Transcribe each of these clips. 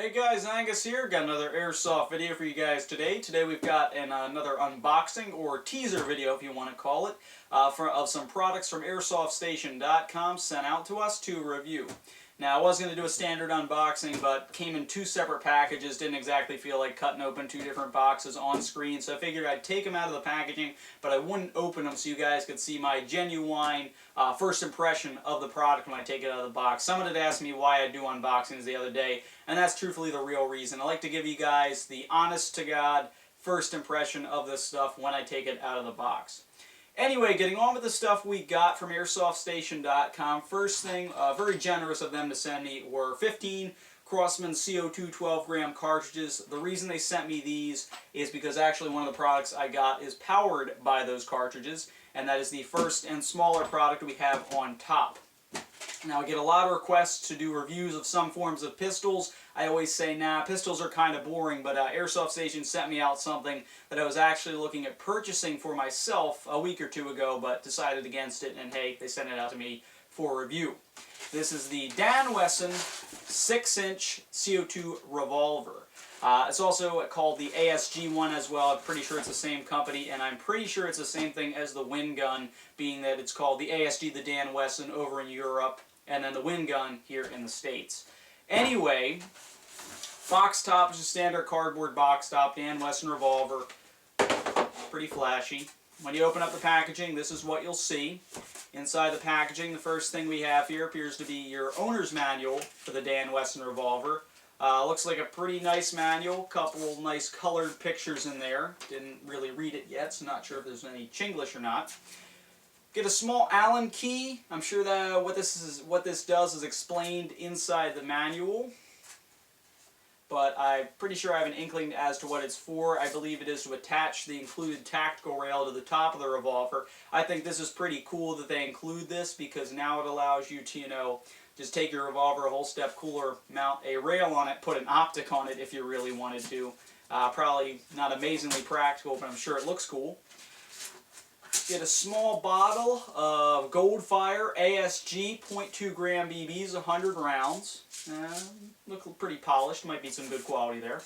Hey guys, Angus here. Got another Airsoft video for you guys today. Today we've got another unboxing or teaser video, if you want to call it, of some products from AirsoftStation.com sent out to us to review. Now, I was going to do a standard unboxing, but came in two separate packages. Didn't exactly feel like cutting open two different boxes on screen, so I figured I'd take them out of the packaging, but I wouldn't open them so you guys could see my genuine first impression of the product when I take it out of the box. Someone had asked me why I do unboxings the other day, and that's truthfully the real reason. I like to give you guys the honest-to-God first impression of this stuff when I take it out of the box. Anyway, getting on with the stuff we got from AirsoftStation.com. First thing, very generous of them to send me, were 15 Crossman CO2 12-gram cartridges. The reason they sent me these is because actually one of the products I got is powered by those cartridges, and that is the first and smaller product we have on top. Now, I get a lot of requests to do reviews of some forms of pistols. I always say, nah, pistols are kind of boring, but Airsoft Station sent me out something that I was actually looking at purchasing for myself a week or two ago, but decided against it, and hey, they sent it out to me for review. This is the Dan Wesson 6-inch CO2 revolver. It's also called the ASG one as well. I'm pretty sure it's the same company, and I'm pretty sure it's the same thing as the wind gun, being that it's called the ASG, the Dan Wesson, over in Europe, and then the wind gun here in the States. Anyway, box top is a standard cardboard box top, Dan Wesson revolver. Pretty flashy. When you open up the packaging, this is what you'll see. Inside the packaging, the first thing we have here appears to be your owner's manual for the Dan Wesson revolver. Looks like a pretty nice manual, couple nice colored pictures in there. Didn't really read it yet, so not sure if there's any Chinglish or not. Get a small Allen key. I'm sure that what this does is explained inside the manual, but I'm pretty sure I have an inkling as to what it's for. I believe it is to attach the included tactical rail to the top of the revolver. I think this is pretty cool that they include this, because now it allows you to, you know, just take your revolver a whole step cooler, mount a rail on it, put an optic on it if you really wanted to. Probably not amazingly practical, but I'm sure it looks cool. Get a small bottle of Goldfire ASG 0.2 gram BBs, 100 rounds. Look pretty polished, might be some good quality there.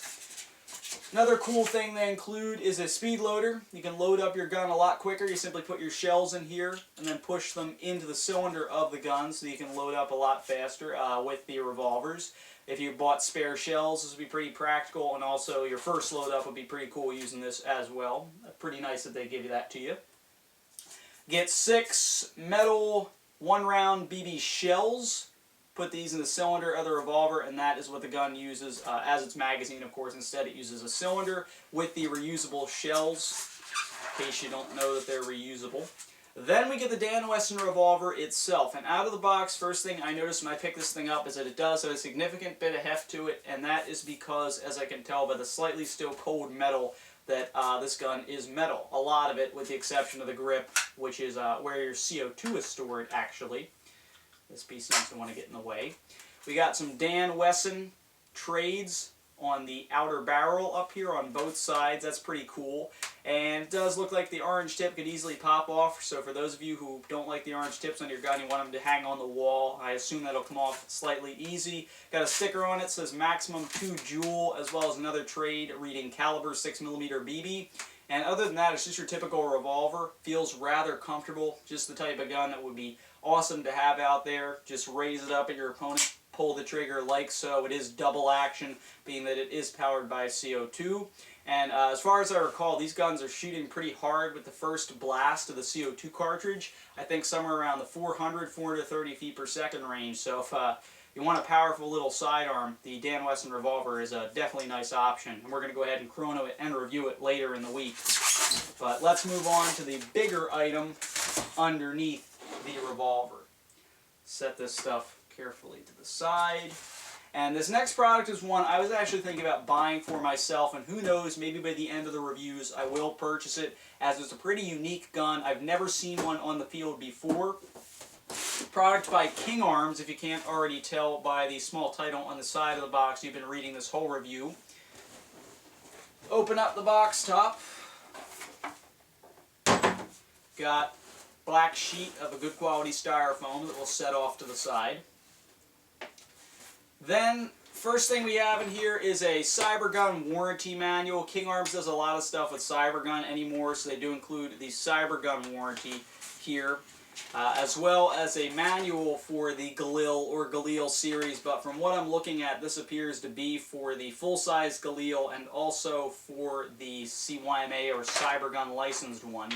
Another cool thing they include is a speed loader. You can load up your gun a lot quicker. You simply put your shells in here and then push them into the cylinder of the gun, so you can load up a lot faster with the revolvers. If you bought spare shells, this would be pretty practical, and also your first load up would be pretty cool using this as well. Pretty nice that they give you that to you. Get 6 metal 1-round BB shells. Put these in the cylinder of the revolver, and that is what the gun uses as its magazine, of course. Instead, it uses a cylinder with the reusable shells, in case you don't know that they're reusable. Then we get the Dan Wesson revolver itself, and out of the box, first thing I noticed when I picked this thing up is that it does have a significant bit of heft to it, and that is because, as I can tell by the slightly still cold metal, that this gun is metal. A lot of it, with the exception of the grip, which is where your CO2 is stored, actually. This piece seems to want to get in the way. We got some Dan Wesson trades on the outer barrel up here on both sides. That's pretty cool. And it does look like the orange tip could easily pop off, so for those of you who don't like the orange tips on your gun, you want them to hang on the wall, I assume that'll come off slightly easy. Got a sticker on it that says maximum 2 joule, as well as another trade reading caliber 6mm BB. And other than that, it's just your typical revolver. Feels rather comfortable, just the type of gun that would be awesome to have out there. Just raise it up at your opponent, pull the trigger like so. It is double action, being that it is powered by CO2. And as far as I recall, these guns are shooting pretty hard with the first blast of the CO2 cartridge. I think somewhere around the 400, 430 feet per second range. So if you want a powerful little sidearm, the Dan Wesson revolver is a definitely nice option. And we're going to go ahead and chrono it and review it later in the week. But let's move on to the bigger item underneath the revolver. Set this stuff carefully to the side. And this next product is one I was actually thinking about buying for myself, and who knows, maybe by the end of the reviews I will purchase it, as it's a pretty unique gun. I've never seen one on the field before. Product by King Arms, if you can't already tell by the small title on the side of the box. You've been reading this whole review. Open up the box top. Got black sheet of a good quality styrofoam that will set off to the side. Then First thing we have in here is a Cybergun warranty manual. King Arms does a lot of stuff with Cybergun anymore, so they do include the Cybergun warranty here, as well as a manual for the Galil or Galil series. But from what I'm looking at, this appears to be for the full-size Galil and also for the CYMA or Cybergun licensed one.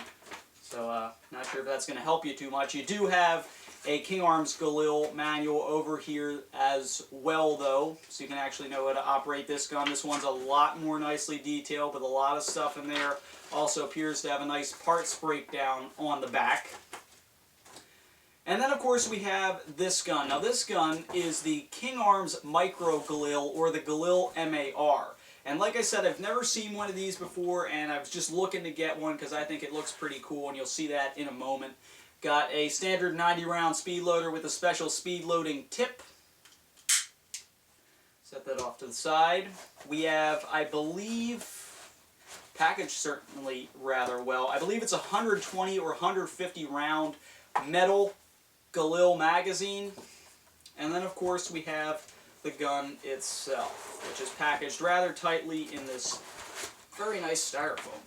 So not sure if that's going to help you too much. You do have a King Arms Galil manual over here as well, though, so you can actually know how to operate this gun. This one's a lot more nicely detailed with a lot of stuff in there. Also appears to have a nice parts breakdown on the back. And then, of course, we have this gun. Now, this gun is the King Arms Micro Galil, or the Galil MAR. And like I said, I've never seen one of these before, and I was just looking to get one because I think it looks pretty cool, and you'll see that in a moment. Got a standard 90-round speed loader with a special speed loading tip. Set that off to the side. We have, I believe, packaged certainly rather well. I believe it's a 120 or 150 round metal Galil magazine. And then, of course, we have the gun itself, which is packaged rather tightly in this very nice styrofoam.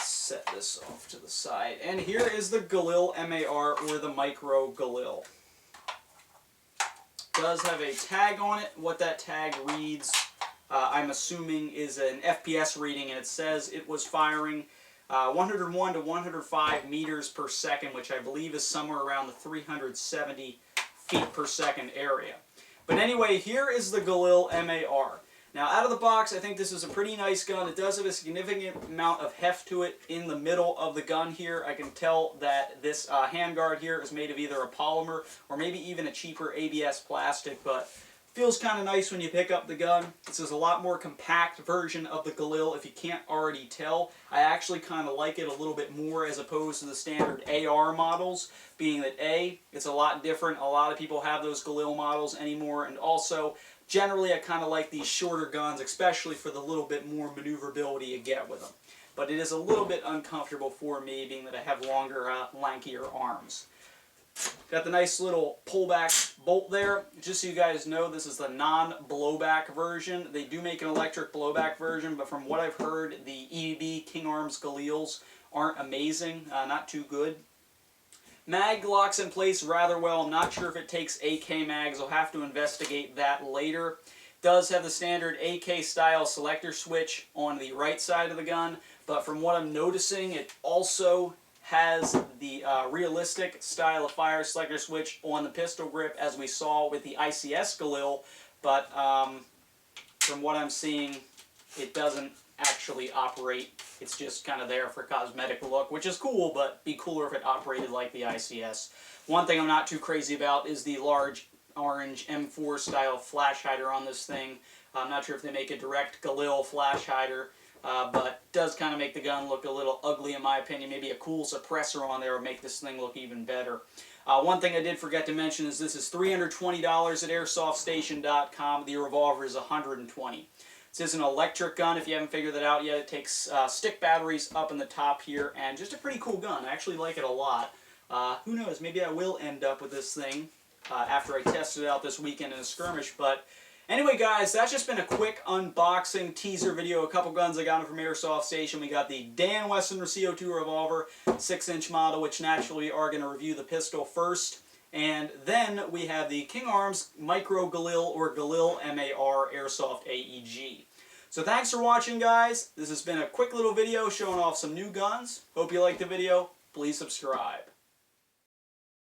Set this off to the side. And here is the Galil MAR, or the Micro Galil. Does have a tag on it. What that tag reads, I'm assuming, is an FPS reading, and it says it was firing 101 to 105 meters per second, which I believe is somewhere around the 370 feet per second area. But anyway, here is the Galil MAR. Now, out of the box, I think this is a pretty nice gun. It does have a significant amount of heft to it in the middle of the gun here. I can tell that this handguard here is made of either a polymer or maybe even a cheaper ABS plastic, but feels kind of nice when you pick up the gun. This is a lot more compact version of the Galil, if you can't already tell. I actually kind of like it a little bit more as opposed to the standard AR models, being that A, it's a lot different. A lot of people have those Galil models anymore, and also, generally, I kind of like these shorter guns, especially for the little bit more maneuverability you get with them. But it is a little bit uncomfortable for me, being that I have longer, lankier arms. Got the nice little pullback bolt there. Just so you guys know, this is the non-blowback version. They do make an electric blowback version, but from what I've heard, the EB King Arms Galils aren't amazing, not too good. Mag locks in place rather well. I'm not sure if it takes AK mags. I'll have to investigate that later. Does have the standard AK style selector switch on the right side of the gun, but from what I'm noticing, it also has the realistic style of fire selector switch on the pistol grip, as we saw with the ICS Galil, but from what I'm seeing, it doesn't actually operate. It's just kind of there for cosmetic look, which is cool, but be cooler if it operated like the ICS. One thing I'm not too crazy about is the large orange M4 style flash hider on this thing. I'm not sure if they make a direct Galil flash hider, but does kind of make the gun look a little ugly in my opinion. Maybe a cool suppressor on there would make this thing look even better. One thing I did forget to mention is this is $320 at AirsoftStation.com. The revolver is $120. This is an electric gun, if you haven't figured that out yet. It takes stick batteries up in the top here, and just a pretty cool gun. I actually like it a lot. Who knows, maybe I will end up with this thing after I test it out this weekend in a skirmish. But anyway, guys, that's just been a quick unboxing teaser video. A couple guns I got from Airsoft Station. We got the Dan Wesson CO2 revolver, 6-inch model, which naturally we are going to review the pistol first. And then we have the King Arms Micro Galil, or Galil MAR Airsoft AEG. So thanks for watching, guys. This has been a quick little video showing off some new guns. Hope you liked the video. Please subscribe.